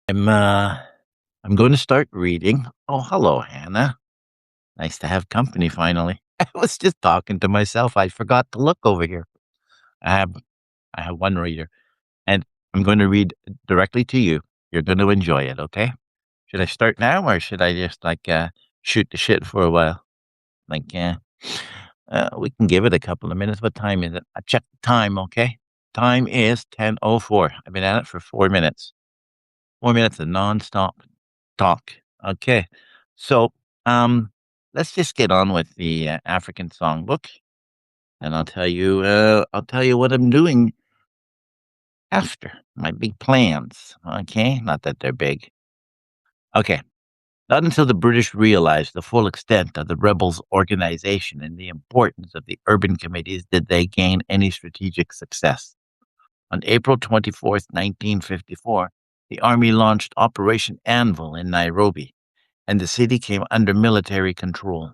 I'm uh I'm going to start reading. Oh, hello, Hannah. Nice to have company finally. I was just talking to myself. I forgot to look over here. I have I have one reader, and I'm going to read directly to you. You're going to enjoy it, okay? Should I start now, or should I just shoot the shit for a while? Like we can give it a couple of minutes. What time is it? I check the time, okay? Time is 10:04. I've been at it for 4 minutes. 4 minutes of nonstop talk. Okay. So, um, let's just get on with the African songbook, and I'll tell you what I'm doing after my big plans. Okay. Not that they're big. Okay. Not until the British realized the full extent of the rebels' organization and the importance of the urban committees did they gain any strategic success. On April 24th, 1954, the Army launched Operation Anvil in Nairobi, and the city came under military control.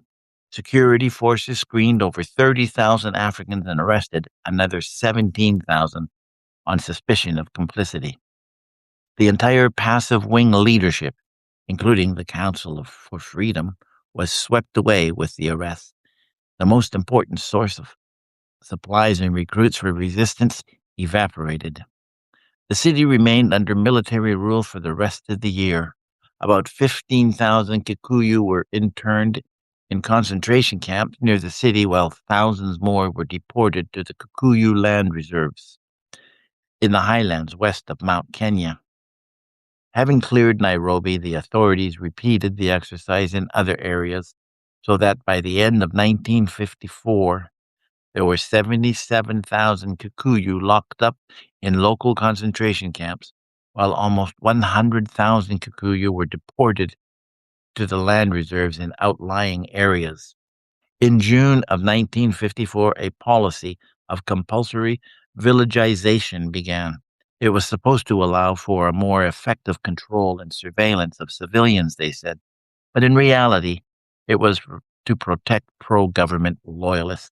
Security forces screened over 30,000 Africans and arrested another 17,000 on suspicion of complicity. The entire passive wing leadership, including the Council for Freedom, was swept away with the arrest. The most important source of supplies and recruits for resistance evaporated. The city remained under military rule for the rest of the year. About 15,000 Kikuyu were interned in concentration camps near the city, while thousands more were deported to the Kikuyu land reserves in the highlands west of Mount Kenya. Having cleared Nairobi, the authorities repeated the exercise in other areas, so that by the end of 1954, there were 77,000 Kikuyu locked up in local concentration camps, while almost 100,000 Kikuyu were deported to the land reserves in outlying areas. In June of 1954, a policy of compulsory villagization began. It was supposed to allow for a more effective control and surveillance of civilians, they said, but in reality, it was to protect pro-government loyalists.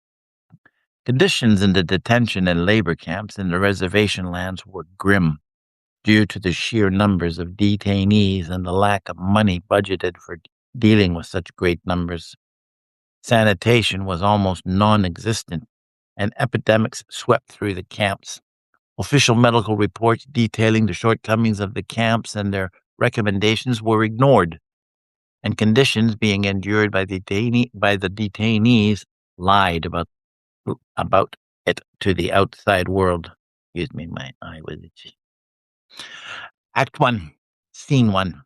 Conditions in the detention and labor camps in the reservation lands were grim due to the sheer numbers of detainees and the lack of money budgeted for dealing with such great numbers. Sanitation was almost non existent, and epidemics swept through the camps. Official medical reports detailing the shortcomings of the camps and their recommendations were ignored, and conditions being endured by the detainees lied about it to the outside world. Excuse me, my eye was itchy. Act 1, Scene 1,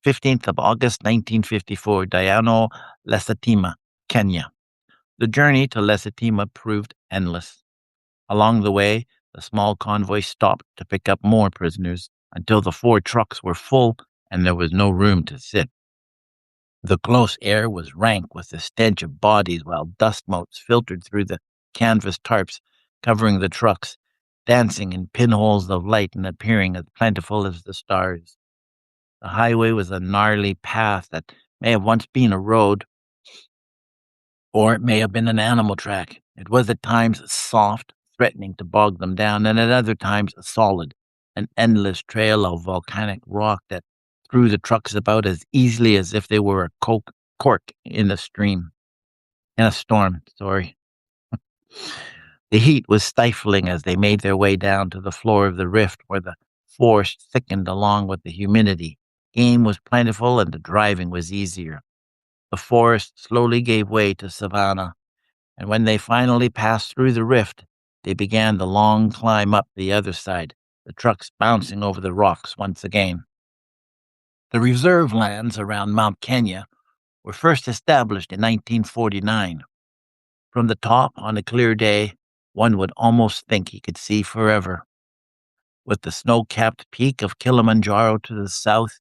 15th of August, 1954, Diano, Lesatima, Kenya. The journey to Lesatima proved endless. Along the way, the small convoy stopped to pick up more prisoners until the 4 trucks were full and there was no room to sit. The close air was rank with the stench of bodies, while dust motes filtered through the canvas tarps covering the trucks, dancing in pinholes of light and appearing as plentiful as the stars. The highway was a gnarly path that may have once been a road, or it may have been an animal track. It was at times soft, threatening to bog them down, and at other times solid, an endless trail of volcanic rock that threw the trucks about as easily as if they were a cork in a storm, sorry. The heat was stifling as they made their way down to the floor of the rift, where the force thickened along with the humidity. Game was plentiful and the driving was easier. The forest slowly gave way to savanna, and when they finally passed through the rift, they began the long climb up the other side, the trucks bouncing over the rocks once again. The reserve lands around Mount Kenya were first established in 1949. From the top, on a clear day, one would almost think he could see forever. With the snow-capped peak of Kilimanjaro to the south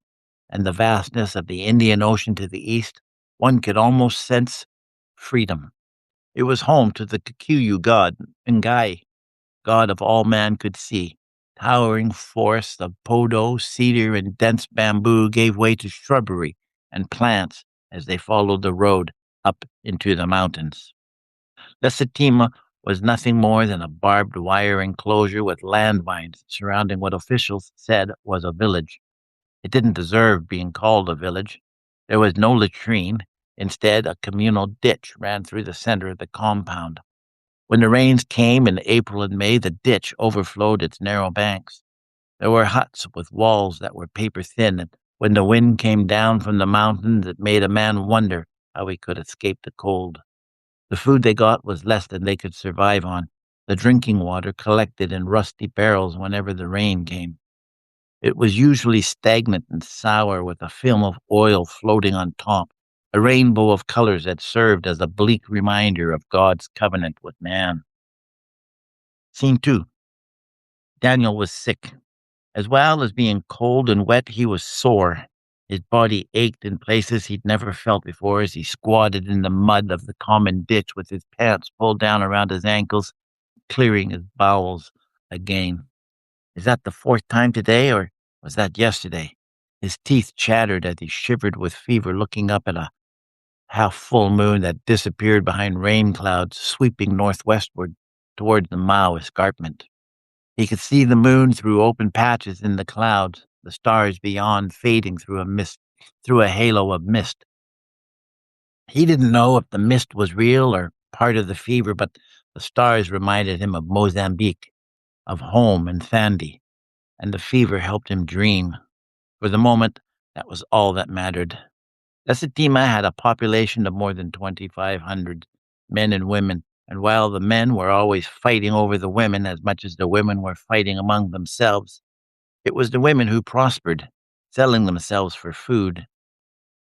and the vastness of the Indian Ocean to the east, one could almost sense freedom. It was home to the Kikuyu god, Ngai, god of all man could see. Towering forests of podo, cedar, and dense bamboo gave way to shrubbery and plants as they followed the road up into the mountains. The Setima was nothing more than a barbed wire enclosure with landmines surrounding what officials said was a village. It didn't deserve being called a village. There was no latrine. Instead, a communal ditch ran through the center of the compound. When the rains came in April and May, the ditch overflowed its narrow banks. There were huts with walls that were paper thin, and when the wind came down from the mountains, it made a man wonder how he could escape the cold. The food they got was less than they could survive on. The drinking water collected in rusty barrels whenever the rain came. It was usually stagnant and sour with a film of oil floating on top, a rainbow of colors that served as a bleak reminder of God's covenant with man. Scene 2. Daniel was sick. As well as being cold and wet, he was sore. His body ached in places he'd never felt before as he squatted in the mud of the common ditch with his pants pulled down around his ankles, clearing his bowels again. Is that the fourth time today, or was that yesterday? His teeth chattered as he shivered with fever, looking up at a half-full moon that disappeared behind rain clouds sweeping northwestward toward the Mao escarpment. He could see the moon through open patches in the clouds, the stars beyond fading through a halo of mist. He didn't know if the mist was real or part of the fever, but the stars reminded him of Mozambique, of home and Sandy, and the fever helped him dream. For the moment, that was all that mattered. Lesetima had a population of more than 2,500 men and women, and while the men were always fighting over the women as much as the women were fighting among themselves, it was the women who prospered, selling themselves for food.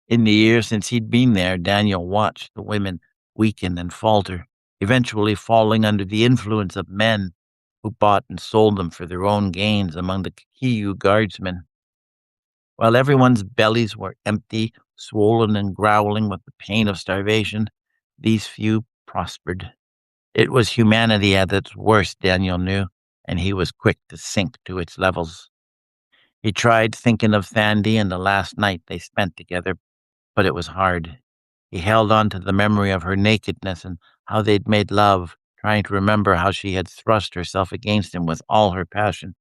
In the years since he'd been there, Daniel watched the women weaken and falter, eventually falling under the influence of men who bought and sold them for their own gains among the Kiyu guardsmen. While everyone's bellies were empty, swollen and growling with the pain of starvation, these few prospered. It was humanity at its worst, Daniel knew, and he was quick to sink to its levels. He tried thinking of Sandy and the last night they spent together, but it was hard. He held on to the memory of her nakedness and how they'd made love, trying to remember how she had thrust herself against him with all her passion.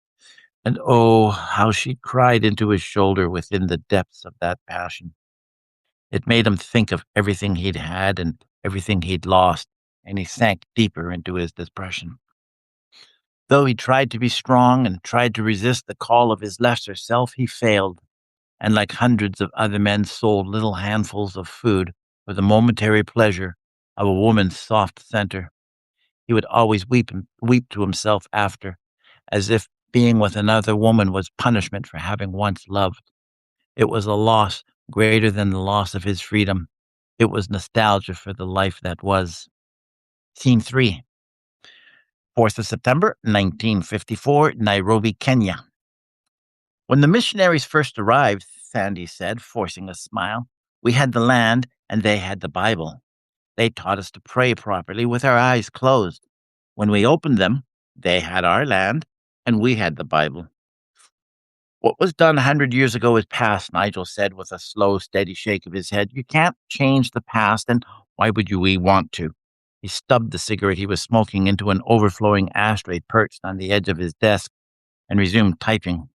And oh, how she cried into his shoulder within the depths of that passion. It made him think of everything he'd had and everything he'd lost, and he sank deeper into his depression. Though he tried to be strong and tried to resist the call of his lesser self, he failed, and like hundreds of other men sold little handfuls of food for the momentary pleasure of a woman's soft center. He would always weep to himself after, as if being with another woman was punishment for having once loved. It was a loss greater than the loss of his freedom. It was nostalgia for the life that was. Scene 3. 4th of September, 1954, Nairobi, Kenya. When the missionaries first arrived, Sandy said, forcing a smile, we had the land and they had the Bible. They taught us to pray properly with our eyes closed. When we opened them, they had our land and we had the Bible. What was done 100 years ago is past, Nigel said with a slow, steady shake of his head. You can't change the past, and why would we want to? He stubbed the cigarette he was smoking into an overflowing ashtray perched on the edge of his desk and resumed typing.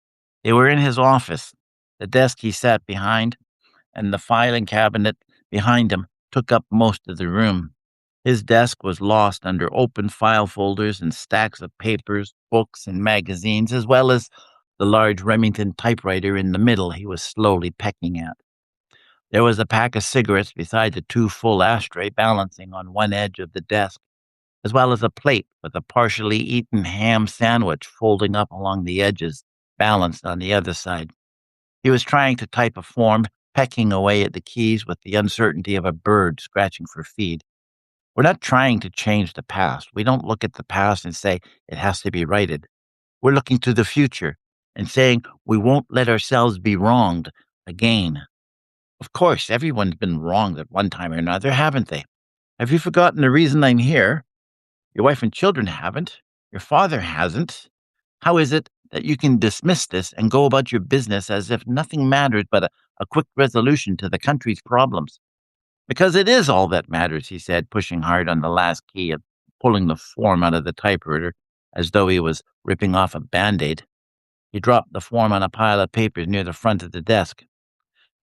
They were in his office. The desk he sat behind and the filing cabinet behind him took up most of the room. His desk was lost under open file folders and stacks of papers, books, and magazines, as well as the large Remington typewriter in the middle he was slowly pecking at. There was a pack of cigarettes beside the 2 full ashtray balancing on one edge of the desk, as well as a plate with a partially eaten ham sandwich folding up along the edges, balanced on the other side. He was trying to type a form, pecking away at the keys with the uncertainty of a bird scratching for feed. We're not trying to change the past. We don't look at the past and say it has to be righted. We're looking to the future and saying we won't let ourselves be wronged again. Of course, everyone's been wronged at one time or another, haven't they? Have you forgotten the reason I'm here? Your wife and children haven't. Your father hasn't. How is it that you can dismiss this and go about your business as if nothing matters but a quick resolution to the country's problems? Because it is all that matters, he said, pushing hard on the last key and pulling the form out of the typewriter as though he was ripping off a Band-Aid. He dropped the form on a pile of papers near the front of the desk.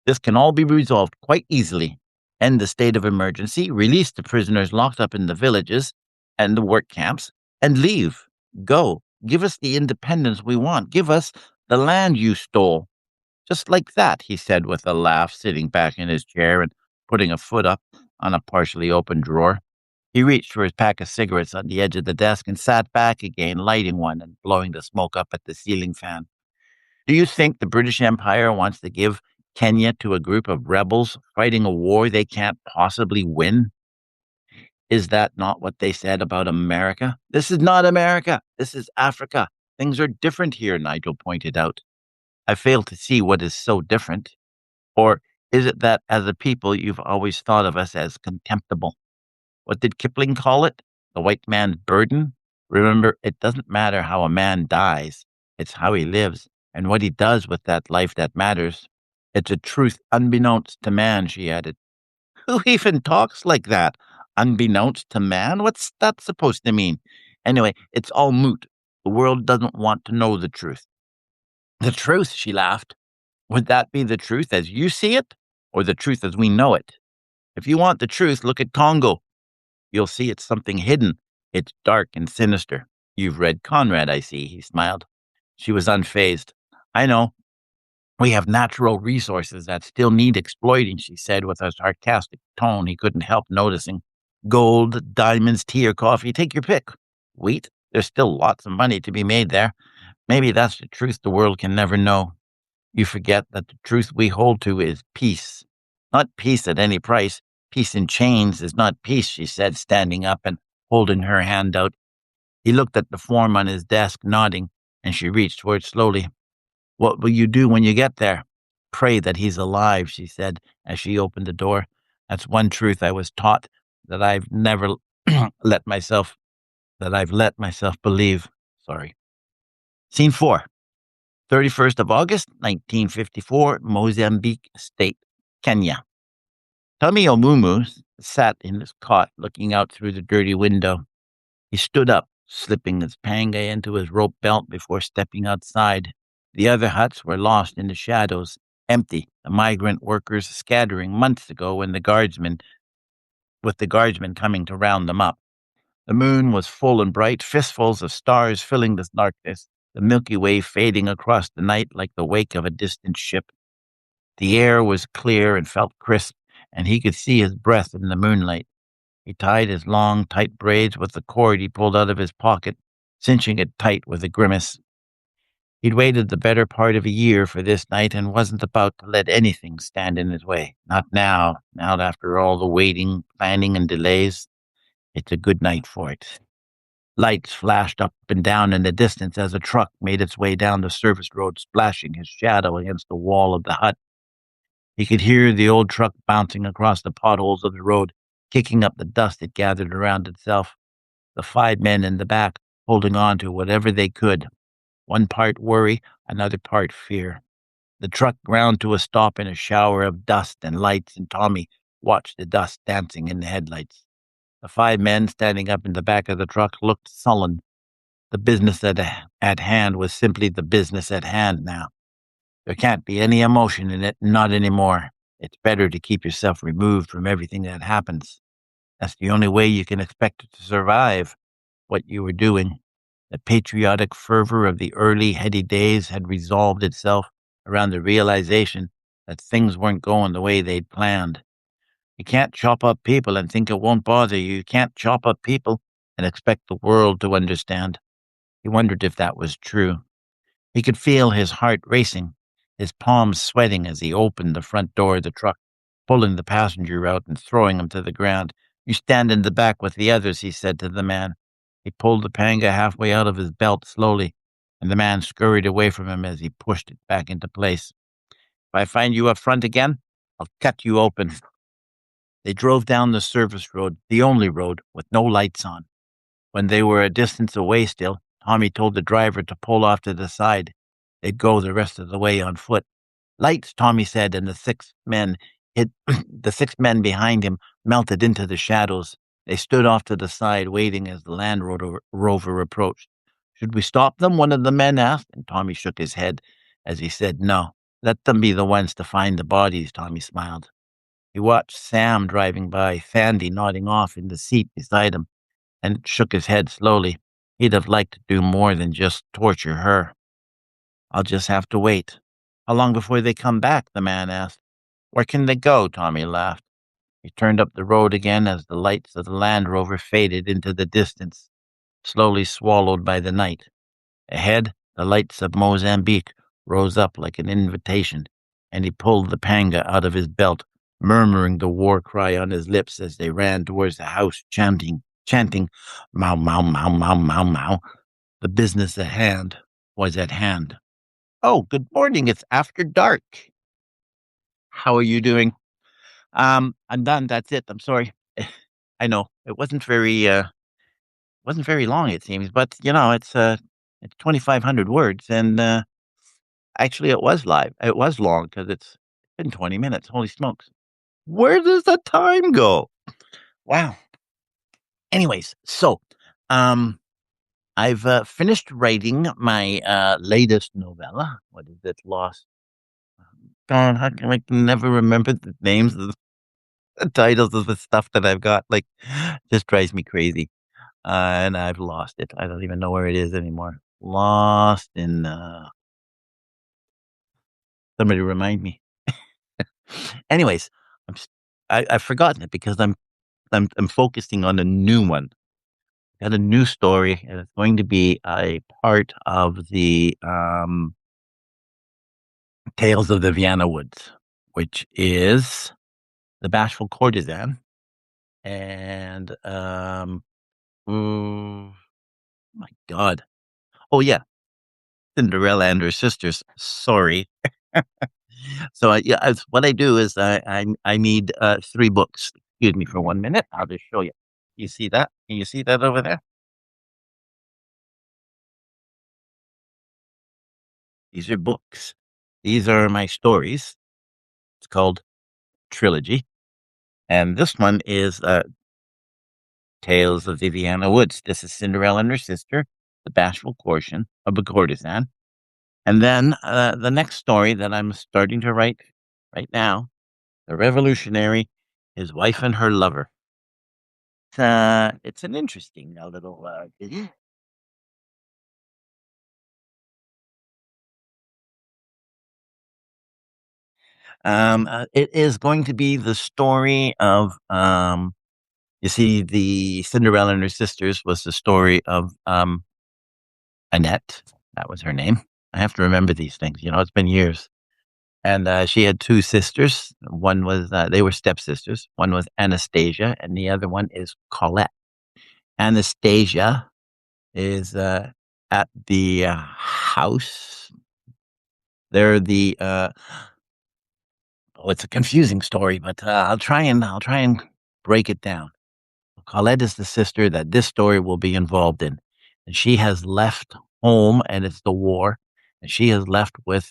This can all be resolved quite easily. End the state of emergency, release the prisoners locked up in the villages and the work camps, and leave. Go. Give us the independence we want. Give us the land you stole. Just like that, he said with a laugh, sitting back in his chair and putting a foot up on a partially open drawer. He reached for his pack of cigarettes on the edge of the desk and sat back again, lighting one and blowing the smoke up at the ceiling fan. Do you think the British Empire wants to give Kenya to a group of rebels fighting a war they can't possibly win? Is that not what they said about America? This is not America. This is Africa. Things are different here, Nigel pointed out. I fail to see what is so different. Or is it that as a people you've always thought of us as contemptible? What did Kipling call it? The white man's burden? Remember, it doesn't matter how a man dies. It's how he lives and what he does with that life that matters. It's a truth unbeknownst to man, she added. Who even talks like that? Unbeknownst to man? What's that supposed to mean? Anyway, it's all moot. The world doesn't want to know the truth. The truth, she laughed. Would that be the truth as you see it, or the truth as we know it? If you want the truth, look at Congo. You'll see it's something hidden. It's dark and sinister. You've read Conrad, I see, he smiled. She was unfazed. I know. We have natural resources that still need exploiting, she said with a sarcastic tone he couldn't help noticing. Gold, diamonds, tea or coffee, take your pick. Wheat, there's still lots of money to be made there. Maybe that's the truth the world can never know. You forget that the truth we hold to is peace. Not peace at any price. Peace in chains is not peace, she said, standing up and holding her hand out. He looked at the form on his desk, nodding, and she reached for it slowly. What will you do when you get there? Pray that he's alive, she said as she opened the door. That's one truth I was taught that I've never let myself believe. Sorry. Scene 4. 31st of August, 1954, Mozambique State, Kenya. Tommy Omumu sat in his cot looking out through the dirty window. He stood up, slipping his panga into his rope belt before stepping outside. The other huts were lost in the shadows, empty, the migrant workers scattering months ago with the guardsmen coming to round them up. The moon was full and bright, fistfuls of stars filling the darkness, the Milky Way fading across the night like the wake of a distant ship. The air was clear and felt crisp, and he could see his breath in the moonlight. He tied his long, tight braids with the cord he pulled out of his pocket, cinching it tight with a grimace. He'd waited the better part of a year for this night and wasn't about to let anything stand in his way. Not now, not after all the waiting, planning, and delays. It's a good night for it. Lights flashed up and down in the distance as a truck made its way down the service road, splashing his shadow against the wall of the hut. He could hear the old truck bouncing across the potholes of the road, kicking up the dust it gathered around itself. The 5 men in the back holding on to whatever they could. One part worry, another part fear. The truck ground to a stop in a shower of dust and lights, and Tommy watched the dust dancing in the headlights. The 5 men standing up in the back of the truck looked sullen. The business at hand was simply the business at hand now. There can't be any emotion in it, not anymore. It's better to keep yourself removed from everything that happens. That's the only way you can expect to survive what you were doing. The patriotic fervor of the early, heady days had resolved itself around the realization that things weren't going the way they'd planned. You can't chop up people and think it won't bother you. You can't chop up people and expect the world to understand. He wondered if that was true. He could feel his heart racing, his palms sweating as he opened the front door of the truck, pulling the passenger out and throwing him to the ground. You stand in the back with the others, he said to the man. He pulled the panga halfway out of his belt slowly, and the man scurried away from him as he pushed it back into place. If I find you up front again, I'll cut you open. They drove down the service road, the only road, with no lights on. When they were a distance away still, Tommy told the driver to pull off to the side. They'd go the rest of the way on foot. Lights, Tommy said, and the 6 men the 6 men behind him melted into the shadows. They stood off to the side, waiting as the Land Rover approached. Should we stop them? One of the men asked, and Tommy shook his head as he said, "No, let them be the ones to find the bodies." Tommy smiled. He watched Sam driving by, Sandy nodding off in the seat beside him, and shook his head slowly. He'd have liked to do more than just torture her. "I'll just have to wait." "How long before they come back?" the man asked. "Where can they go?" Tommy laughed. He turned up the road again as the lights of the Land Rover faded into the distance, slowly swallowed by the night. Ahead, the lights of Mozambique rose up like an invitation, and he pulled the panga out of his belt, murmuring the war cry on his lips as they ran towards the house, chanting, "Mau, mau, mau, mau, mau, mau." The business at hand was at hand. "Oh, good morning. It's after dark. How are you doing?" I'm done. That's it. I'm sorry. I know it wasn't very long, it seems, but it's 2,500 words, and actually, it was live. It was long because it's been 20 minutes. Holy smokes! Where does the time go? Wow. Anyways, so um, I've finished writing my latest novella. What is it? Lost. God, how can I can never remember the names of the titles of the stuff that I've got? Like, just drives me crazy. And I've lost it. I don't even know where it is anymore. Lost in, somebody remind me. Anyways, I'm s I've forgotten it because I'm focusing on a new one. Got a new story, and it's going to be a part of the, Tales of the Vienna Woods, which is The Bashful Courtesan, and, ooh, my god. Oh, yeah, Cinderella and Her Sisters. Sorry. So, yeah, what I do is I need, 3 books. Excuse me for 1 minute. I'll just show you. You see that? Can you see that over there? These are books. These are my stories. It's called Trilogy, and this one is, Tales of Viviana Woods. This is Cinderella and Her Sister, The Bashful Courtesan of a Courtesan, and then, the next story that I'm starting to write right now, The Revolutionary, His Wife and Her Lover. It's an interesting, little, it is going to be the story of, you see, the Cinderella and Her Sisters was the story of, Annette. That was her name. I have to remember these things, it's been years. And, she had 2 sisters. One was, they were stepsisters. One was Anastasia, and the other one is Colette. Anastasia is, at the, house. They're the, oh, it's a confusing story, but, I'll try and break it down. Colette is the sister that this story will be involved in, and she has left home, and it's the war, and she has left with,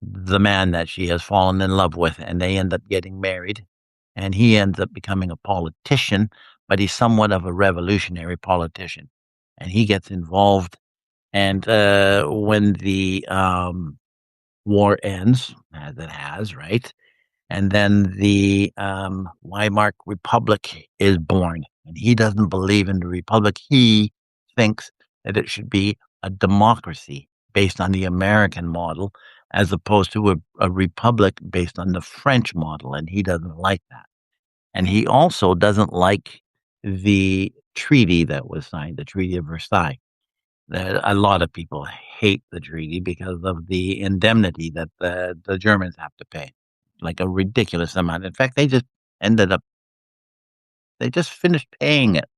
the man that she has fallen in love with, and they end up getting married, and he ends up becoming a politician, but he's somewhat of a revolutionary politician, and he gets involved, and, when the, war ends, as it has, right? And then the, Weimar Republic is born, and he doesn't believe in the republic. He thinks that it should be a democracy based on the American model, as opposed to a republic based on the French model, and he doesn't like that. And he also doesn't like the treaty that was signed, the Treaty of Versailles. A lot of people hate the treaty because of the indemnity that the Germans have to pay, like a ridiculous amount. In fact, ended up they just finished paying it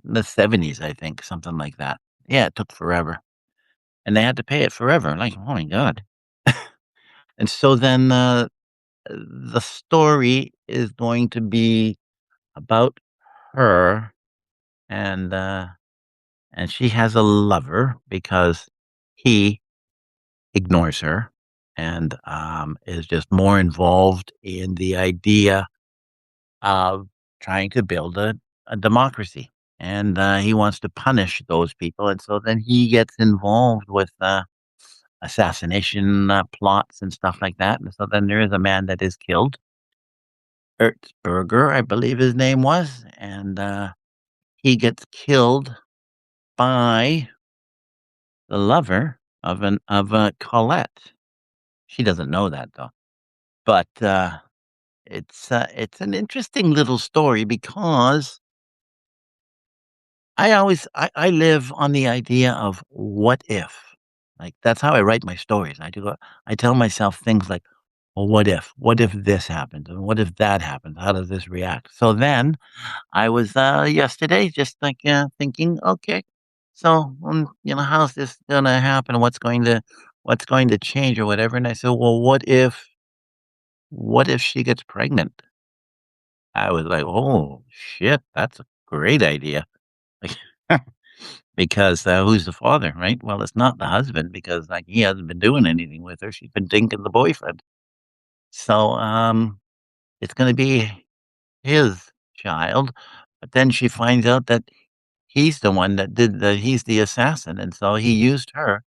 in the '70s, I think, something like that. Yeah, it took forever, and they had to pay it forever, like, oh my god. And so then, the story is going to be about her, and, uh and she has a lover because he ignores her and, is just more involved in the idea of trying to build a democracy. and he wants to punish those people, and so then he gets involved with assassination plots and stuff like that. And so then there is a man that is killed, Ertzberger, I believe his name was, and he gets killed by the lover of Colette. She doesn't know that though, but it's an interesting little story because I live on the idea of what if. Like, that's how I write my stories. I tell myself things like, "Well, what if? What if this happens? And what if that happens? How does this react?" So then I was, yesterday just like, thinking, "Okay, so, how's this gonna happen? What's going to change or whatever?" And I said, "Well, what if she gets pregnant?" I was like, "Oh, shit, that's a great idea." Like, because, who's the father, right? Well, it's not the husband because, like, he hasn't been doing anything with her. She's been dinking the boyfriend. So, it's gonna be his child, but then she finds out that he's the one that he's the assassin, and so he used her.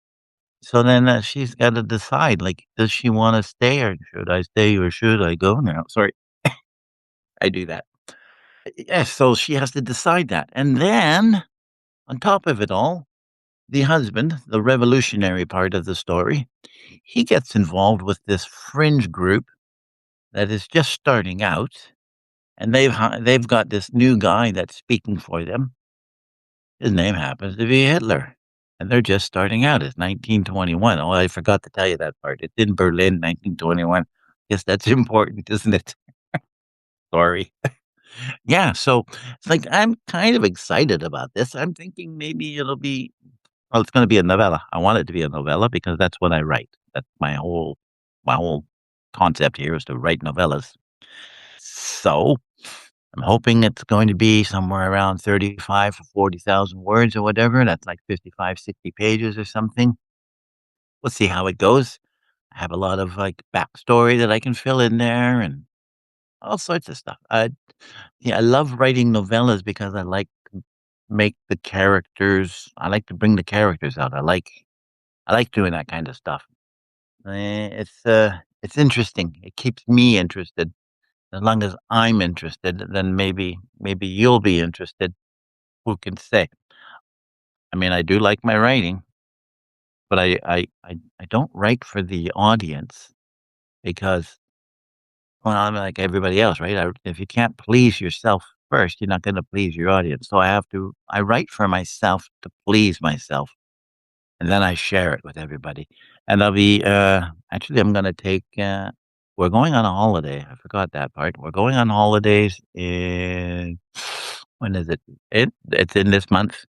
So then, she's gotta decide, like, does she wanna stay or should I stay or should I go now? Sorry, I do that. Yeah, so she has to decide that, and then on top of it all, the husband, the revolutionary part of the story, he gets involved with this fringe group that is just starting out, and they've got this new guy that's speaking for them. His name happens to be Hitler, and they're just starting out. It's 1921. Oh, I forgot to tell you that part. It's in Berlin, 1921. Yes, that's important, isn't it? Sorry. Yeah, so it's like I'm kind of excited about this. I'm thinking maybe it'll be well, it's gonna be a novella. I want it to be a novella because that's what I write. That's my whole concept here is to write novellas. So, I'm hoping it's going to be somewhere around 35 to 40,000 words or whatever. That's like 55, 60 pages or something. We'll see how it goes. I have a lot of, like, backstory that I can fill in there and all sorts of stuff. Yeah, I love writing novellas because I like to bring the characters out. I like doing that kind of stuff. It's interesting. It keeps me interested. As long as I'm interested, then maybe you'll be interested. Who can say? I mean, I do like my writing, but I don't write for the audience because, well, I'm like everybody else, right? If you can't please yourself first, you're not gonna please your audience. So I write for myself to please myself. And then I share it with everybody. And actually, I'm gonna we're going on a holiday. I forgot that part. We're going on holidays in when is it? It's in this month,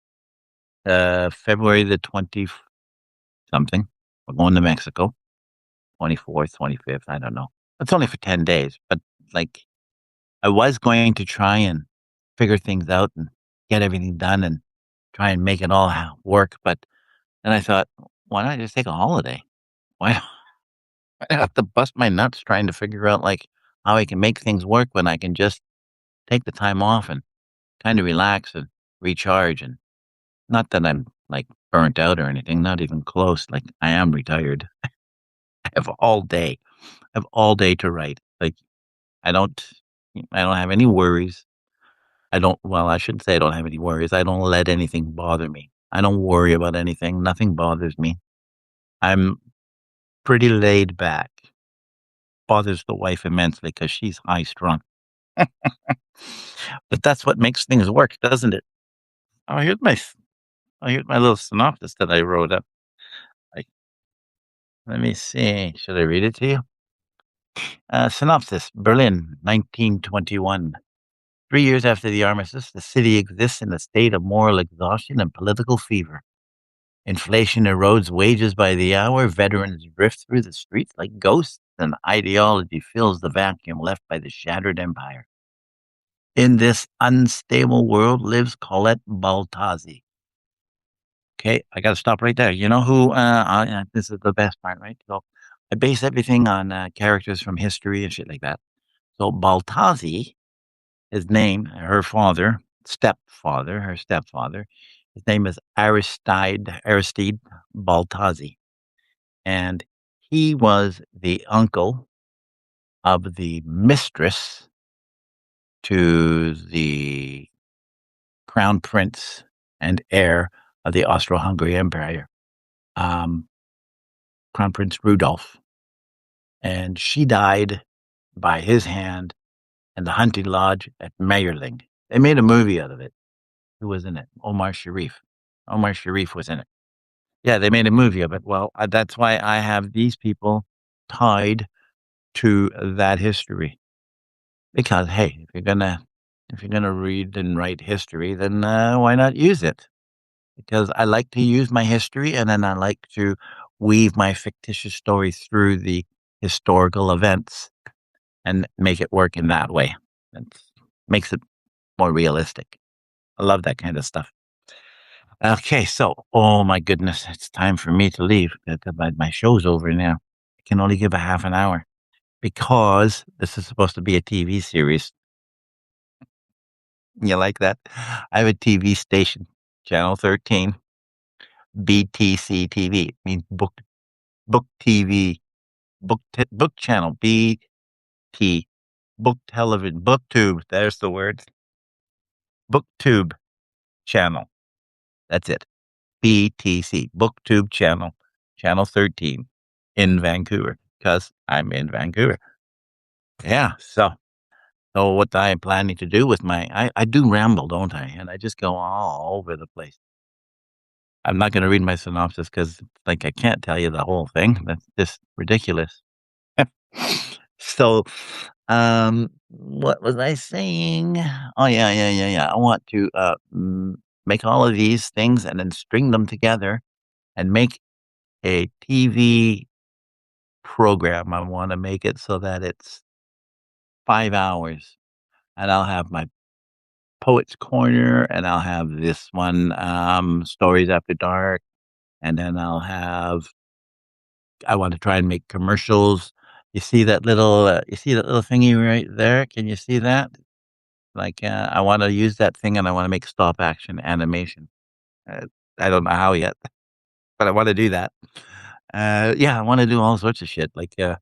February the 20 something. We're going to Mexico, 24th, 25th. I don't know. It's only for 10 days, but like I was going to try and figure things out and get everything done and try and make it all work. But then I thought, why not just take a holiday? Why I have to bust my nuts trying to figure out, like, how I can make things work when I can just take the time off and kinda relax and recharge, and not that I'm, like, burnt out or anything, not even close, like, I am retired. I have all day. I have all day to write. Like, I don't I don't have any worries. I shouldn't say I don't have any worries, I don't let anything bother me. I don't worry about anything, nothing bothers me. I'm pretty laid back. Bothers the wife immensely because she's high strung. But that's what makes things work, doesn't it? Oh, here's my little synopsis that I wrote up. Like, let me see. Should I read it to you? Synopsis: Berlin, 1921. 3 years after the armistice, the city exists in a state of moral exhaustion and political fever. Inflation erodes wages by the hour. Veterans drift through the streets like ghosts, and ideology fills the vacuum left by the shattered empire. In this unstable world lives Colette Baltazzi. Okay, I gotta stop right there. You know who, this is the best part, right? So, I base everything on, characters from history and shit like that. So, Baltazzi, his name, her father, her stepfather. His name is Aristide Baltazzi, and he was the uncle of the mistress to the crown prince and heir of the Austro-Hungary Empire, um, Crown Prince Rudolph, and she died by his hand in the hunting lodge at Mayerling. They made a movie out of it. Who was in it? Omar Sharif. Omar Sharif was in it. Yeah, they made a movie of it. Well, that's why I have these people tied to that history. Because hey, if you're gonna read and write history, then why not use it? Because I like to use my history, and then I like to weave my fictitious story through the historical events and make it work in that way. It makes it more realistic. I love that kind of stuff. Okay, so oh my goodness, it's time for me to leave. My show's over now. I can only give a half an hour because this is supposed to be a TV series. You like that? I have a TV station, Channel 13, BTC-TV. It means book TV, book channel, BT, book television, booktube. There's the word. Booktube channel. That's it. BTC, Booktube channel, Channel 13 in Vancouver, because I'm in Vancouver. Yeah, so what I'm planning to do with I do ramble, don't I? And I just go all over the place. I'm not gonna read my synopsis because, like, I can't tell you the whole thing. That's just ridiculous. So, what was I saying? Oh, yeah. I want to, make all of these things and then string them together and make a TV program. I wanna make it so that it's 5 hours, and I'll have my Poet's Corner, and I'll have this one, Stories After Dark, and then I want to try and make commercials. You see that little thingy right there? Can you see that? Like, I wanna use that thing, and I wanna make stop action animation. Uh, I don't know how yet, but I wanna do that. Yeah, I wanna do all sorts of shit, like, I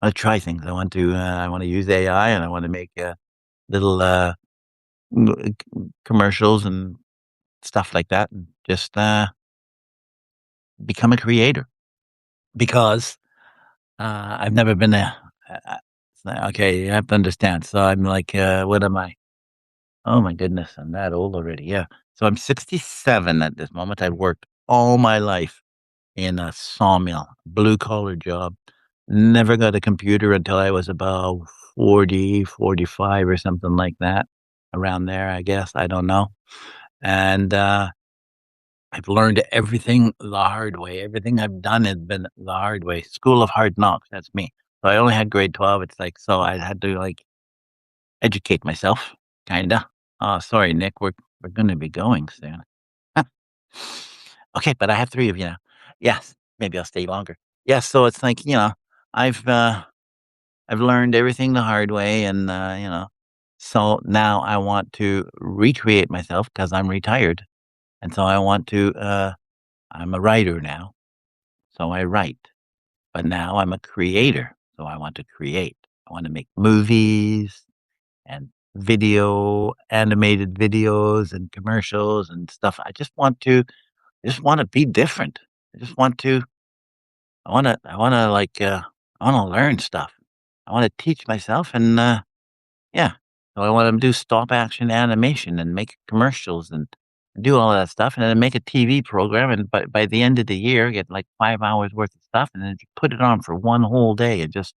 wanna try things. I wanna use AI, and I wanna make, little, m commercials and stuff like that, and just, become a creator because, I've never been okay, you have to understand. So I'm like, what am I? Oh my goodness, I'm that old already. Yeah. So I'm 67 at this moment. I worked all my life in a sawmill, blue collar job. Never got a computer until I was about 40, 45, or something like that. Around there, I guess. I don't know. And I've learned everything the hard way. Everything I've done has been the hard way. School of hard knocks. That's me. So I only had grade 12. It's like, so I had to like educate myself, kinda. Oh, sorry, Nick. We're gonna be going soon. Okay, but I have 3 of you now. Yes, maybe I'll stay longer. Yes, so it's like, I've, uh, I've learned everything the hard way and, so now I want to recreate myself because 'cause I'm retired, and so I want to, I'm a writer now, so I write, but now I'm a creator, so I want to create. I wanna make movies and animated videos and commercials and stuff. I just wanna be different. I just want to like, I wanna learn stuff. I wanna teach myself and, yeah. So I wanna do stop action animation and make commercials and do all of that stuff and then make a TV program and by the end of the year, get like 5 hours worth of stuff and then just put it on for 1 whole day and just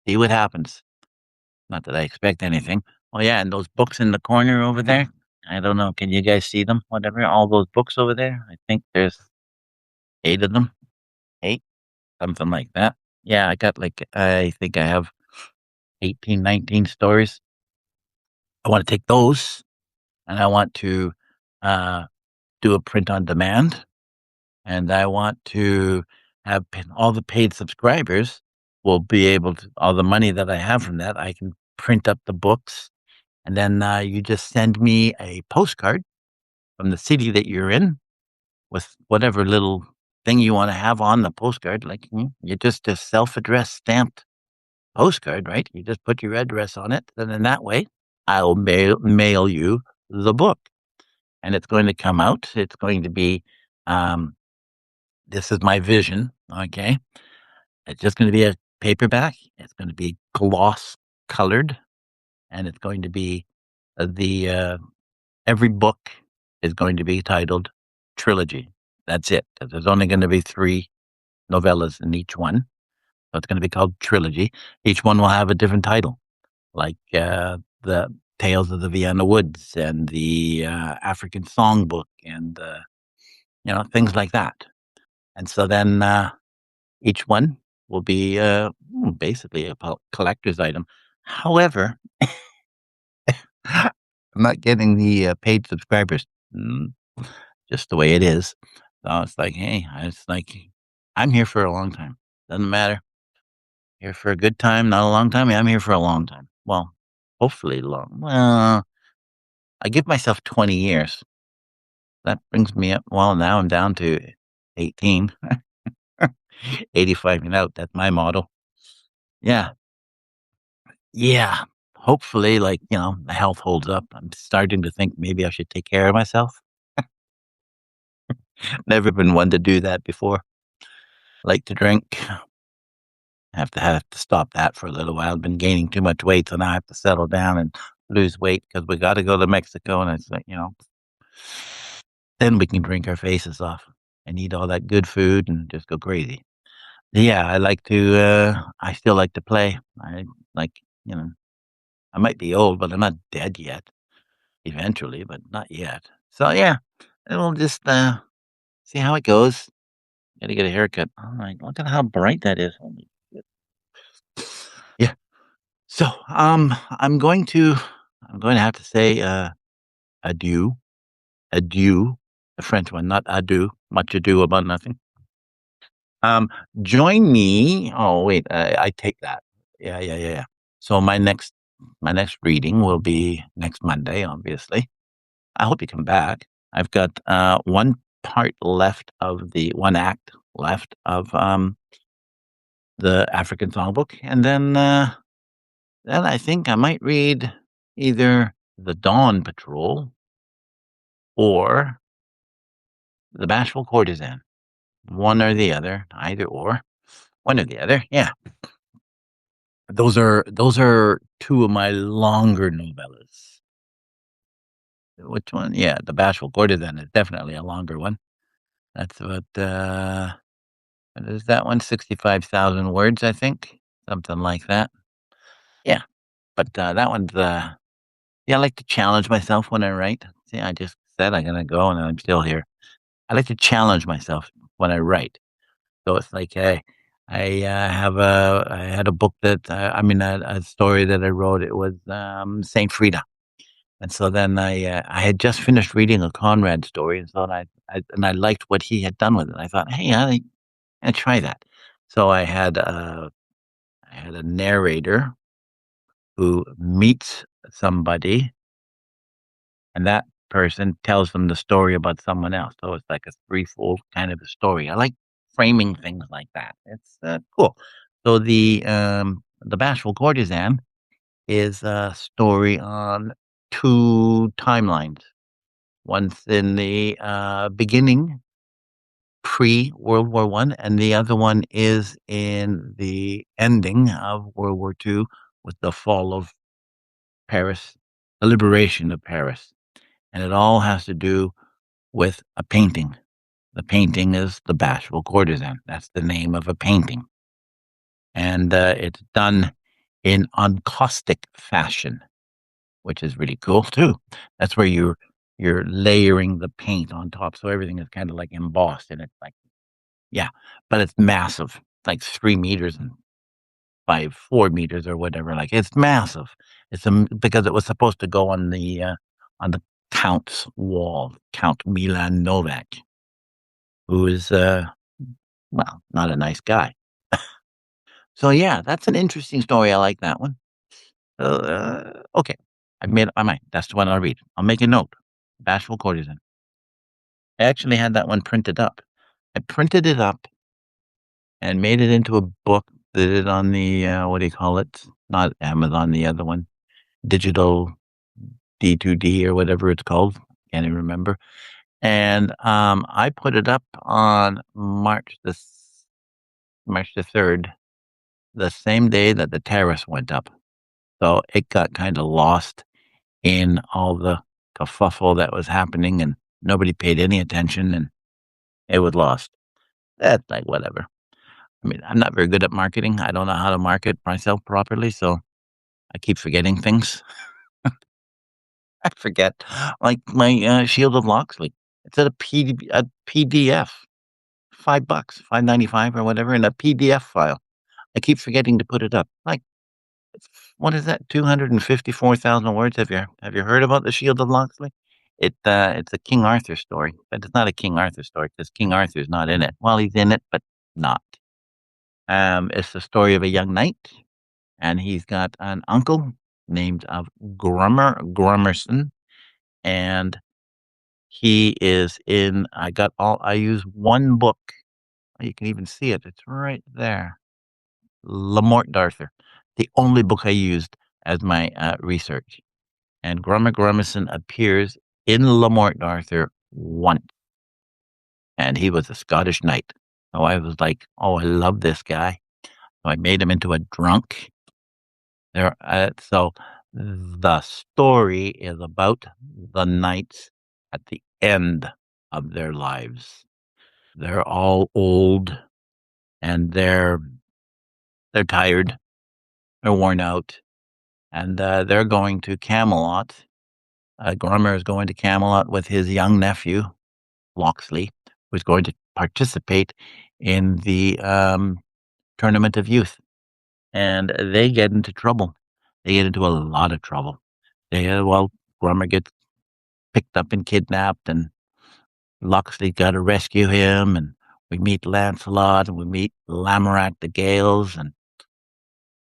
see what happens. Not that I expect anything. Oh, yeah, and those books in the corner over there, I don't know, can you guys see them? Whatever, all those books over there? I think there's 8 of them. 8? Something like that. Yeah, I think I have 18, 19 stories. I wanna take those, and I want to, uh, do a print on demand, and I want to have all the paid subscribers will be able to all the money that I have from that, I can print up the books and then, you just send me a postcard from the city that you're in with whatever little thing you wanna have on the postcard, like, you just a self-addressed stamped postcard, right? You just put your address on it, and in that way, I'll mail you the book, and it's going to come out. It's going to be, um this is my vision, okay? It's just gonna be a paperback. It's gonna be gloss colored, and it's going to be, the, every book is going to be titled Trilogy. That's it. There's only gonna be 3 novellas in each one, so it's gonna be called Trilogy. Each one will have a different title, like, the Tales of the Vienna Woods and the, African Songbook and, things like that. And so then, each one will be, basically a collector's item. However, I'm not getting the, paid subscribers, mm, just the way it is. So it's like, hey, it's like, I'm here for a long time. Doesn't matter. Here for a good time, not a long time. Yeah, I'm here for a long time. Well, hopefully long. Well, I give myself 20 years. That brings me up. Well, now I'm down to 18, 85 and out. That's my model. Yeah. Yeah. Hopefully, like, the health holds up. I'm starting to think maybe I should take care of myself. Never been one to do that before. Like to drink. Have to stop that for a little while. I've been gaining too much weight, so now I have to settle down and lose weight because we got to go to Mexico, and it's like, then we can drink our faces off and eat all that good food and just go crazy. Yeah, I like to. I still like to play. I like, you know, I might be old, but I'm not dead yet. Eventually, but not yet. So yeah, and we'll just see how it goes. Gotta get a haircut. Oh my, look at how bright that is. Holy shit. Yeah. So I'm going to have to say adieu. Adieu. The French one, not adieu. Much ado about nothing. Um, join me. Oh wait, I take that. Yeah, yeah, yeah, yeah. So my next reading will be next Monday, obviously. I hope you come back. I've got one act left of the African Songbook, and then I think I might read either the Dawn Patrol or the Bashful Courtesan. One or the other, either or, one or the other. Yeah, those are two of my longer novellas. Which one? Yeah, the Bashful Courtesan is definitely a longer one. That's about what is that one? 65,000 words, I think, something like that. Yeah, but that one's yeah. I like to challenge myself when I write. See, I just said I'm gonna go, and I'm still here. I like to challenge myself when I write. So it's like, hey, I had a book that I mean a story that I wrote. It was Saint Frida, and so then I had just finished reading a Conrad story, and so I liked what he had done with it. I thought, hey, I try that. So I had a narrator who meets somebody, and that person tells them the story about someone else. So it's like a threefold kind of a story. I like framing things like that. It's cool. So the Bashful Courtesan is a story on 2 timelines. One's in the beginning, pre-World War One, and the other one is in the ending of World War II with the fall of Paris, the liberation of Paris. And it all has to do with a painting. The painting is The Bashful Courtesan. That's the name of a painting. And it's done in encaustic fashion, which is really cool too. That's where you're layering the paint on top, so everything is kind of like embossed, and it's like, yeah, but it's massive, like 3 meters and by 4 meters or whatever. Like, it's massive. It's because it was supposed to go on the Count's wall, Count Milan Novak, who is well, not a nice guy. So yeah, that's an interesting story. I like that one. Okay. I made up my mind. That's the one I'll read. I'll make a note. Bashful Courtesan. I actually had that one printed up. I printed it up and made it into a book. Did it on the what do you call it? Not Amazon. The other one, digital D2D or whatever it's called. Can't even remember. And I put it up on March the 3rd, the same day that the tariffs went up. So it got kind of lost in all the kerfuffle that was happening, and nobody paid any attention, and it was lost. That's like whatever. I mean, I'm not very good at marketing. I don't know how to market myself properly, so I keep forgetting things. I forget, like my Shield of Locksley. It's at a PDF, $5, 5.95 or whatever, in a PDF file. I keep forgetting to put it up. Like, what is that? 254,000 words. Have you heard about the Shield of Locksley? It's a King Arthur story, but it's not a King Arthur story because King Arthur's not in it. Well, he's in it, but not. It's the story of a young knight, and he's got an uncle named of Grummerson, and he is in. I use one book. You can even see it. It's right there. Lamort Darther, the only book I used as my research. And Grummerson appears in Lamort Darther once, and he was a Scottish knight. So I was like, oh, I love this guy. So I made him into a drunk. So the story is about the knights at the end of their lives. They're all old, and they're tired, they're worn out, and they're going to Camelot. Grummer is going to Camelot with his young nephew, Locksley, who's going to participate in the Tournament of Youth. And they get into trouble. They get into a lot of trouble. Grummer gets picked up and kidnapped, and Locksley got to rescue him, and we meet Lancelot, and we meet Lamorak the Gales, and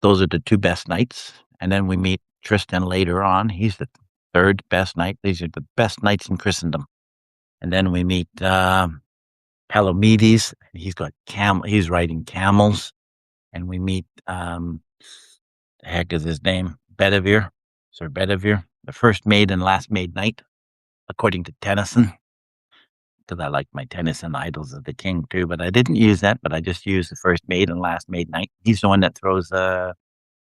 those are the two best knights. And then we meet Tristan later on. He's the third best knight. These are the best knights in Christendom. And then we meet Palomedes. He's got he's riding camels. And we meet the heck is his name? Bedivere, Sir Bedivere, the first maid and last maid knight, according to Tennyson. Because I like my Tennyson Idols of the King too, but I didn't use that. But I just used the first maid and last maid knight. He's the one that throws what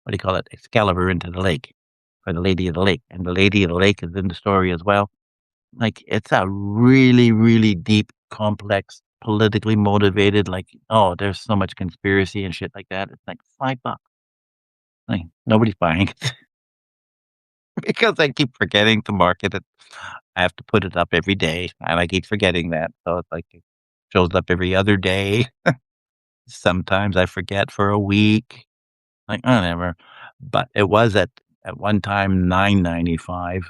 do you call it, Excalibur into the lake, for the Lady of the Lake, and the Lady of the Lake is in the story as well. Like, it's a really, really deep, complex, politically motivated. Like, oh, there's so much conspiracy and shit like that. It's like $5. Like, nobody's buying it because I keep forgetting to market it. I have to put it up every day, and I keep forgetting that. So it's like it shows up every other day. Sometimes I forget for a week. Like, whatever. But it was at one time $9.95.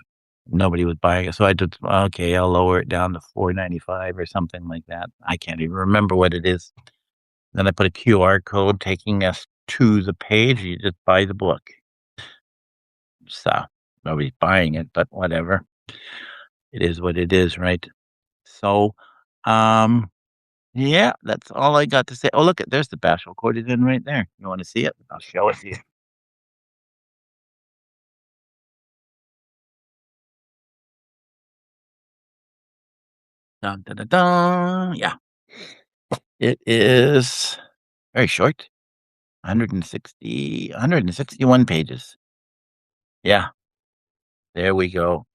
Nobody was buying it. So I just, okay, I'll lower it down to $4.95 or something like that. I can't even remember what it is. Then I put a QR code taking us to the page. You just buy the book. So nobody's buying it, but whatever. It is what it is, right? So, yeah, that's all I got to say. Oh, look, there's the Bashful Courtesan right there. You want to see it? I'll show it to you. Dun, dun, dun, dun. Yeah, it is very short. 161 pages. Yeah, there we go.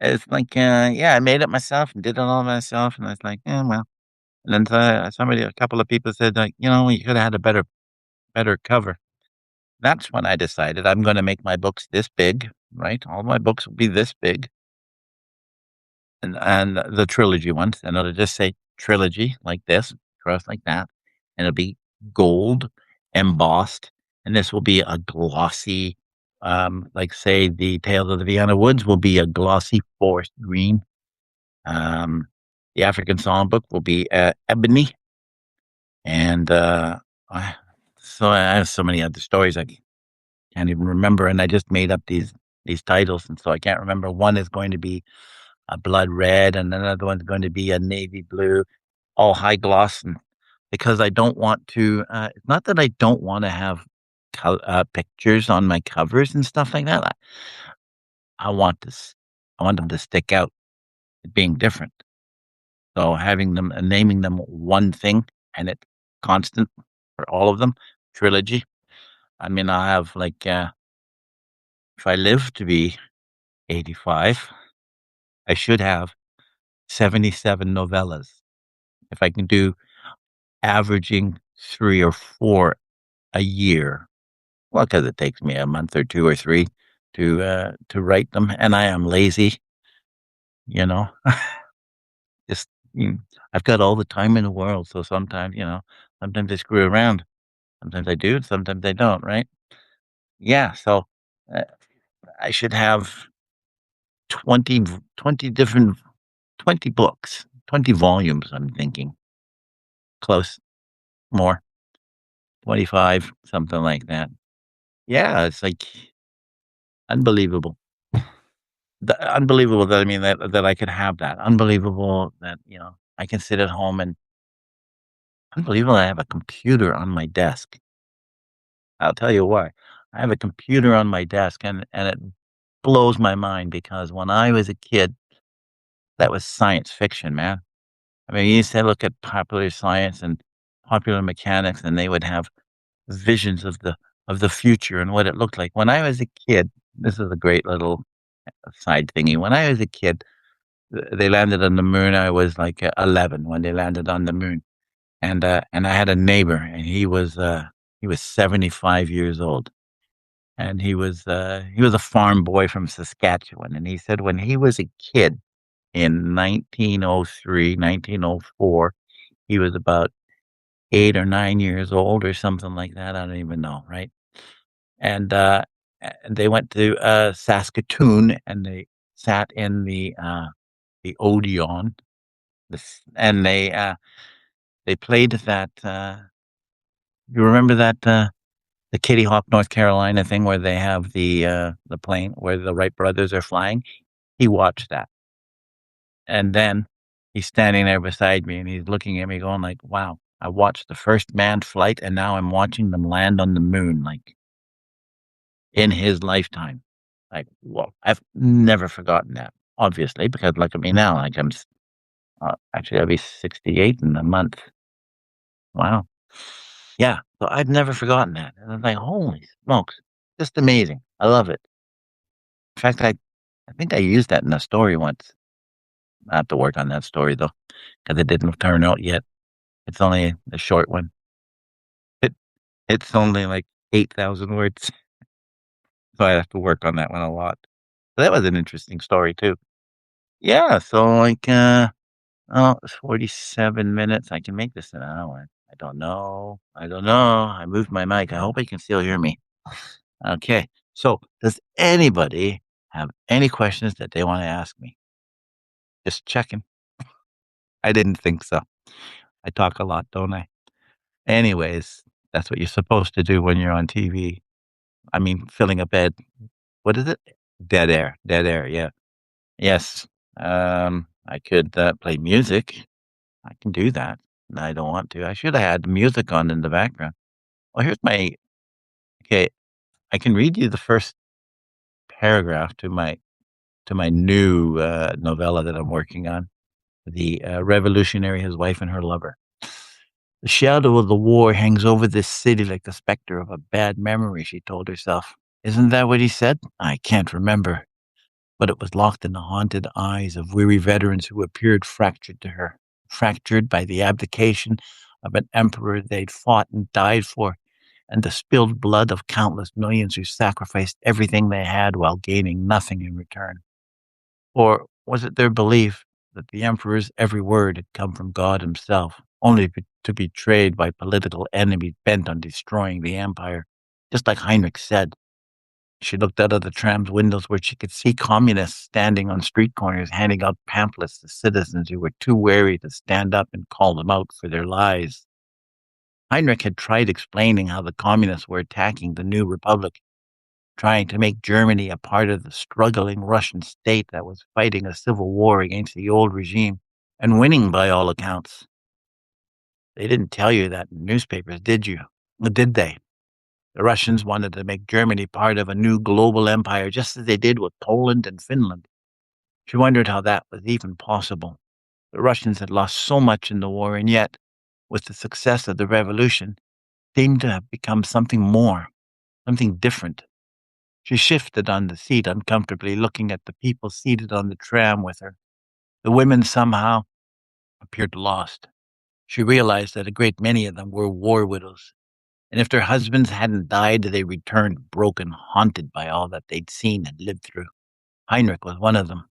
It's like, yeah, I made it myself and did it all myself, and I was like, well. And then a couple of people said, like, you could have had a better cover. That's when I decided I'm going to make my books this big, right? All my books will be this big, and the trilogy ones, and it'll just say trilogy like this, across like that, and it'll be gold embossed, and this will be a glossy, like say the Tales of the Vienna Woods will be a glossy forest green. The African Songbook will be ebony, and so I have so many other stories. can't even remember, and I just made up these titles, and so I can't remember. One is going to be a blood red, and another one's going to be a navy blue, all high gloss, and because I don't want to. It's not that I don't want to have pictures on my covers and stuff like that. I want this. I want them to stick out, being different. So having them naming them one thing and it constant for all of them, trilogy. I mean, I'll have like if I live to be 85, I should have 77 novellas. If I can do averaging 3 or 4 a year, well, because it takes me a month or 2 or 3 to write them, and I am lazy, you know? Just, mm, I've got all the time in the world, so sometimes, sometimes I screw around. Sometimes I do, sometimes I don't, right? Yeah, so, uh, I should have 20 different 20 books, 20 volumes, I'm thinking. Close, more, 25, something like that. Yeah, it's, like, unbelievable. Unbelievable that, I mean, that I could have that. Unbelievable that, I can sit at home and unbelievable I have a computer on my desk. I'll tell you why. I have a computer on my desk, and it blows my mind because when I was a kid, that was science fiction, man. I mean, you used to look at popular science and popular mechanics, and they would have visions of the future and what it looked like. When I was a kid, this is a great little side thingy. When I was a kid, they landed on the moon. I was like 11 when they landed on the moon, and I had a neighbor, and he was 75 years old. And he was a farm boy from Saskatchewan, and he said when he was a kid in 1903, 1904, he was about 8 or 9 years old or something like that, I don't even know, right? And, and they went to, Saskatoon, and they sat in the Odeon, and they played that, you remember that, the Kitty Hawk, North Carolina thing where they have the plane where the Wright brothers are flying? He watched that, and then he's standing there beside me, and he's looking at me going like, "Wow, I watched the first manned flight, and now I'm watching them land on the moon, like, in his lifetime." Like, well, I've never forgotten that, obviously, because look at me now, like, actually, I'll be 68 in a month. Wow. Yeah, so I've never forgotten that, and I'm like, "Holy smokes, just amazing." I love it. In fact, I think I used that in a story once. I have to work on that story, though, because it didn't turn out yet. It's only a short one. It it's only, like, 8,000 words, so I have to work on that one a lot. So that was an interesting story too. Yeah, so, like, oh, it's 47 minutes. I can make this an hour. I don't know. I don't know. I moved my mic. I hope you can still hear me. Okay. So, does anybody have any questions that they wanna ask me? Just checking. I didn't think so. I talk a lot, don't I? Anyways, that's what you're supposed to do when you're on TV. I mean, filling a bed. What is it? Dead air. Dead air, yeah. Yes. I could, play music. I can do that. I don't want to. I should have had music on in the background. Well, here's my okay, I can read you the first paragraph to my new, novella that I'm working on, The Revolutionary, His Wife, and Her Lover. The shadow of the war hangs over this city like the specter of a bad memory, she told herself. Isn't that what he said? I can't remember. But it was locked in the haunted eyes of weary veterans who appeared fractured to her, fractured by the abdication of an emperor they'd fought and died for, and the spilled blood of countless millions who sacrificed everything they had while gaining nothing in return. Or was it their belief that the emperor's every word had come from God himself, only to be betrayed by political enemies bent on destroying the empire, just like Heinrich said? She looked out of the tram's windows where she could see communists standing on street corners handing out pamphlets to citizens who were too wary to stand up and call them out for their lies. Heinrich had tried explaining how the communists were attacking the new republic, trying to make Germany a part of the struggling Russian state that was fighting a civil war against the old regime and winning by all accounts. They didn't tell you that in newspapers, did you? Or did they? The Russians wanted to make Germany part of a new global empire, just as they did with Poland and Finland. She wondered how that was even possible. The Russians had lost so much in the war, and yet, with the success of the revolution, seemed to have become something more, something different. She shifted on the seat uncomfortably, looking at the people seated on the tram with her. The women somehow appeared lost. She realized that a great many of them were war widows, and if their husbands hadn't died, they returned broken, haunted by all that they'd seen and lived through. Heinrich was one of them,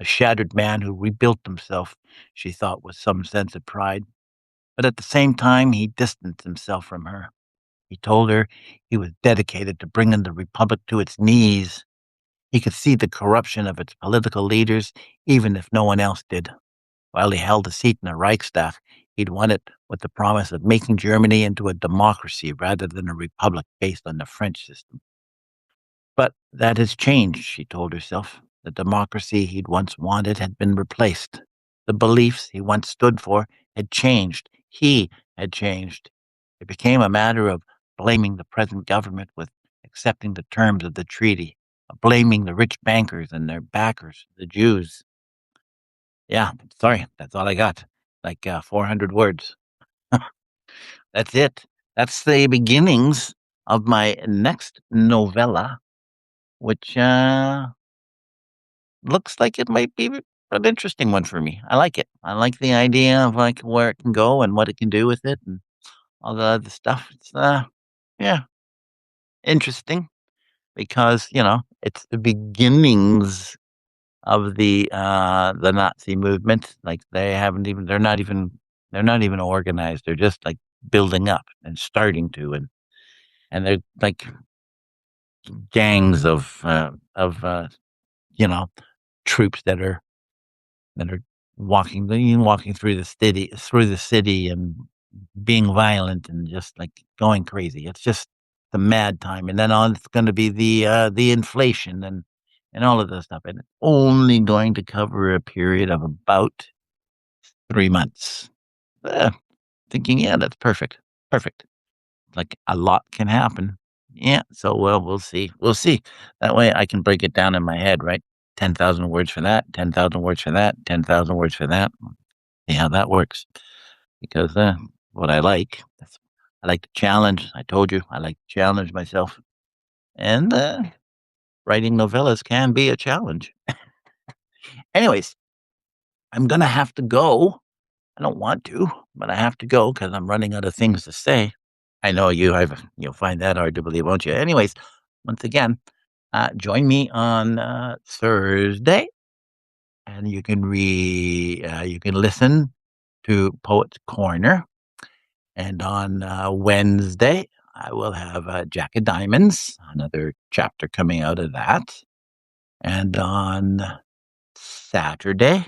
a shattered man who rebuilt himself, she thought with some sense of pride. But at the same time, he distanced himself from her. He told her he was dedicated to bringing the Republic to its knees. He could see the corruption of its political leaders, even if no one else did. While he held a seat in the Reichstag, he'd won it with the promise of making Germany into a democracy rather than a republic based on the French system. But that has changed, she told herself. The democracy he'd once wanted had been replaced. The beliefs he once stood for had changed. He had changed. It became a matter of blaming the present government with accepting the terms of the treaty, of blaming the rich bankers and their backers, the Jews. Yeah, sorry, that's all I got. Like 400 words. That's it. That's the beginnings of my next novella, which looks like it might be an interesting one for me. I like it. I like the idea of like where it can go and what it can do with it and all the other stuff. It's yeah, interesting because, it's the beginnings of the Nazi movement. Like they're not even organized. They're just like building up and starting to and they're like gangs of you know troops that are walking through the city and being violent and just like going crazy. It's just the mad time, and then on it's going to be the inflation and all of this stuff, and it's only going to cover a period of about 3 months. Uh, Thinking, yeah, that's perfect, perfect. Like a lot can happen. Yeah, so well, we'll see. We'll see. That way I can break it down in my head, right? 10,000 words for that, 10,000 words for that, 10,000 words for that. See how that works. Because what I like to challenge. I told you I like to challenge myself. And writing novellas can be a challenge. Anyways, I'm going to have to go. I don't want to, but I have to go because I'm running out of things to say. I know you'll find that hard to believe, won't you? Anyways, once again, join me on Thursday, and you can listen to Poet's Corner. And on Wednesday, I will have Jack of Diamonds, another chapter coming out of that. And on Saturday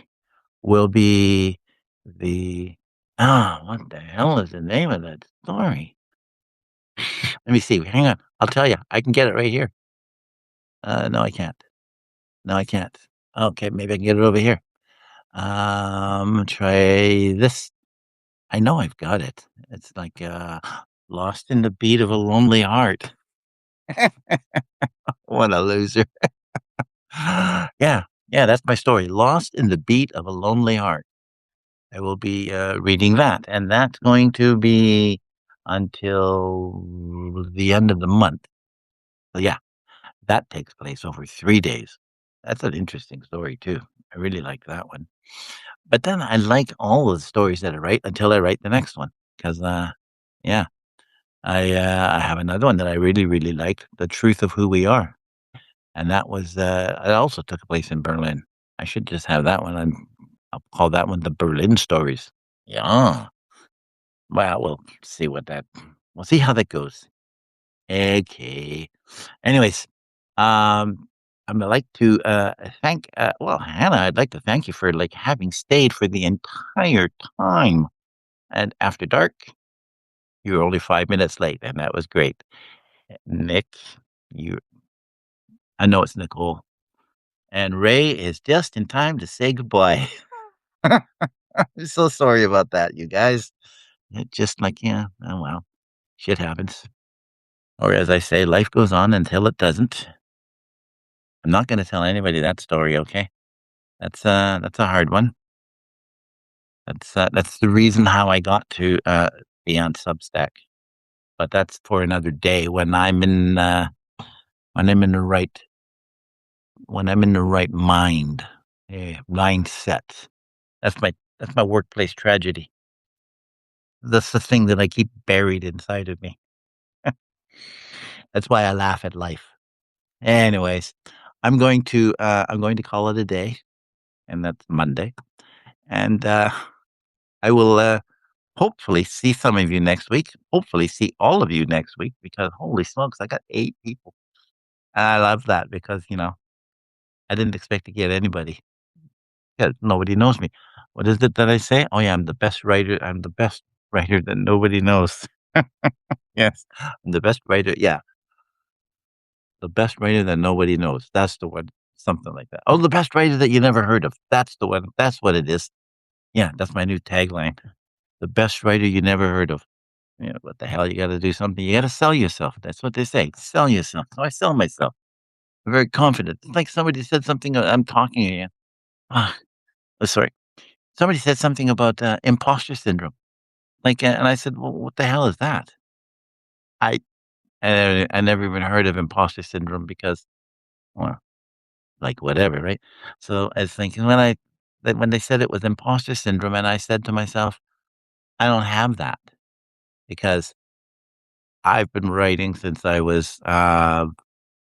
will be the what the hell is the name of that story? Let me see. Hang on. I'll tell you. I can get it right here. No, I can't. No, I can't. Okay, maybe I can get it over here. Try this. I know I've got it. It's like Lost in the Beat of a Lonely Heart. What a loser. Yeah, yeah, that's my story. Lost in the Beat of a Lonely Heart. I will be reading that, and that's going to be until the end of the month. So yeah, that takes place over 3 days. That's an interesting story too. I really like that one. But then I like all the stories that I write until I write the next one. Because yeah, I have another one that I really, really like, The Truth of Who We Are. And that was it also took place in Berlin. I should just have that one, and I'll call that one The Berlin Stories. Yeah. Well, we'll see how that goes. Okay. Anyways, I'd like to thank well, Hannah, I'd like to thank you for like having stayed for the entire time. And after dark, you were only 5 minutes late, and that was great. Nick, you I know it's Nicole. And Ray is just in time to say goodbye. I'm so sorry about that, you guys. It just like, yeah, oh well, shit happens. Or as I say, life goes on until it doesn't. I'm not gonna tell anybody that story, okay? That's a hard one. That's the reason how I got to, be on Substack, but that's for another day when I'm in the right when I'm in the right mindset. That's my workplace tragedy. That's the thing that I keep buried inside of me. That's why I laugh at life. Anyways, I'm going to call it a day, and that's Monday, and, I will, hopefully see some of you next week, hopefully see all of you next week because holy smokes, I got 8 people. And I love that because, I didn't expect to get anybody. Yeah, nobody knows me. What is it that I say? Oh, yeah, I'm the best writer that nobody knows. Yes, I'm the best writer, yeah, the best writer that nobody knows. That's the one, something like that. Oh, the best writer that you never heard of. That's the one. That's what it is. Yeah, that's my new tagline. The best writer you never heard of. What the hell? You got to do something. You got to sell yourself. That's what they say. Sell yourself. So I sell myself. I'm very confident. It's like somebody said something. I'm talking again. Ah, sorry. Somebody said something about imposter syndrome. Like, and I said, well, what the hell is that? I I never even heard of imposter syndrome because, well, like whatever, right? So I was thinking when they said it was imposter syndrome, and I said to myself, I don't have that because I've been writing since I was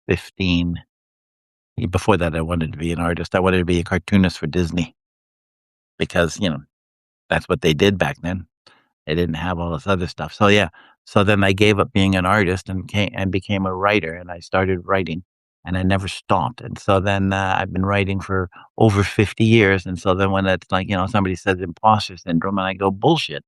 15. Before that, I wanted to be an artist. I wanted to be a cartoonist for Disney because, that's what they did back then. They didn't have all this other stuff. So, yeah. So then I gave up being an artist and became a writer, and I started writing, and I never stopped. And so then, I've been writing for over 50 years, and so then when it's like, somebody says imposter syndrome, and I go, "Bullshit.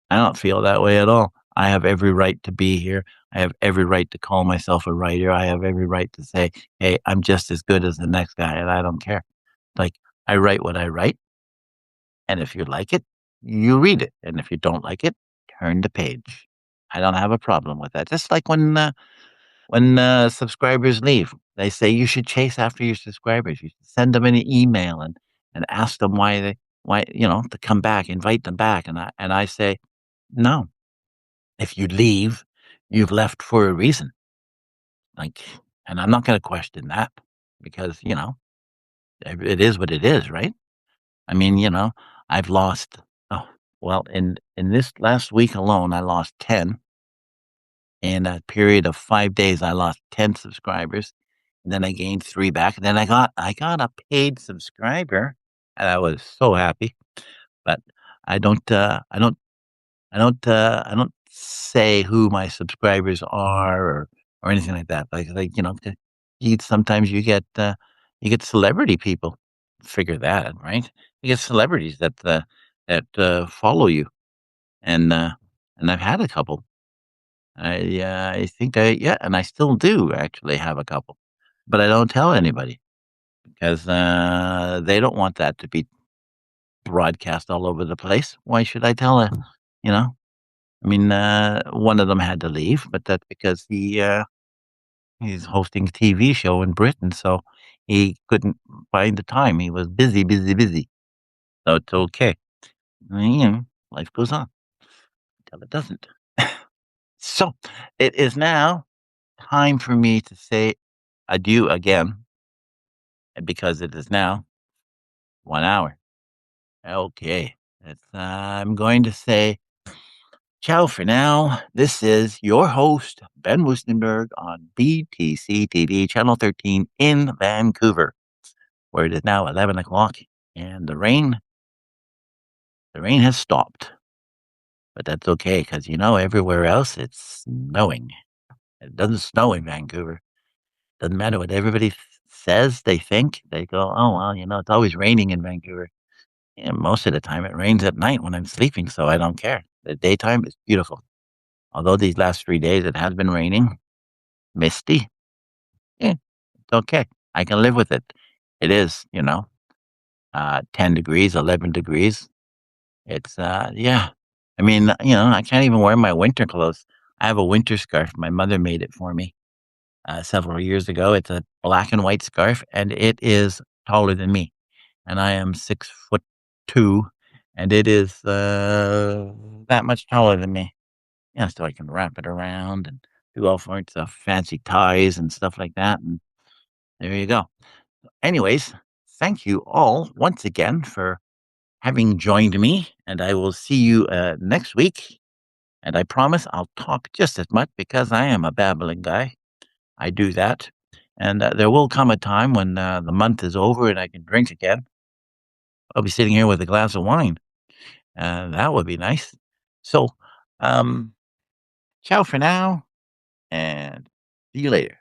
I don't feel that way at all. I have every right to be here. I have every right to call myself a writer. I have every right to say, 'Hey, I'm just as good as the next guy, and I don't care.' Like, I write what I write, and if you like it, you read it, and if you don't like it, turn the page. I don't have a problem with that. Just like when subscribers leave, they say you should chase after your subscribers. You should send them an email and ask them why, to come back, invite them back, and I say, "No. If you leave, you've left for a reason." Like, and I'm not gonna question that because, it is what it is, right? I mean, I've lost oh, well, in this last week alone, I lost 10. In a period of 5 days, I lost 10 subscribers, and then I gained 3 back, and then I got a paid subscriber, and I was so happy, but I don't, uh, I don't I don't say who my subscribers are or anything like that. Sometimes you get celebrity people. Figure that out, right? You get celebrities that follow you, and uh, and I've had a couple. I think yeah, and I still do actually have a couple, but I don't tell anybody because they don't want that to be broadcast all over the place. Why should I tell it? You know, I mean, one of them had to leave, but that's because he's hosting a TV show in Britain, so he couldn't find the time. He was busy, busy, busy. So it's okay. Life goes on until it doesn't. So it is now time for me to say adieu again because it is now 1 hour. Okay. I'm going to say ciao for now. This is your host, Ben Woestenburg on BTC-TV, Channel 13 in Vancouver, where it is now 11 o'clock and the rain has stopped. But that's okay because, everywhere else it's snowing. It doesn't snow in Vancouver. Doesn't matter what everybody says, they think. They go, oh, well, it's always raining in Vancouver. And most of the time it rains at night when I'm sleeping, so I don't care. The daytime is beautiful. Although these last 3 days it has been raining, misty. Yeah, okay. I can live with it. It is, 10 degrees, 11 degrees. It's, yeah. I mean, I can't even wear my winter clothes. I have a winter scarf. My mother made it for me several years ago. It's a black and white scarf, and it is taller than me. And I am 6'2", and it is that much taller than me. Yeah, so I can wrap it around and do all sorts of fancy ties and stuff like that. And there you go. Anyways, thank you all once again for having joined me, and I will see you next week. And I promise I'll talk just as much because I am a babbling guy. I do that. And there will come a time when the month is over and I can drink again. I'll be sitting here with a glass of wine. That would be nice. So, um, ciao for now and see you later.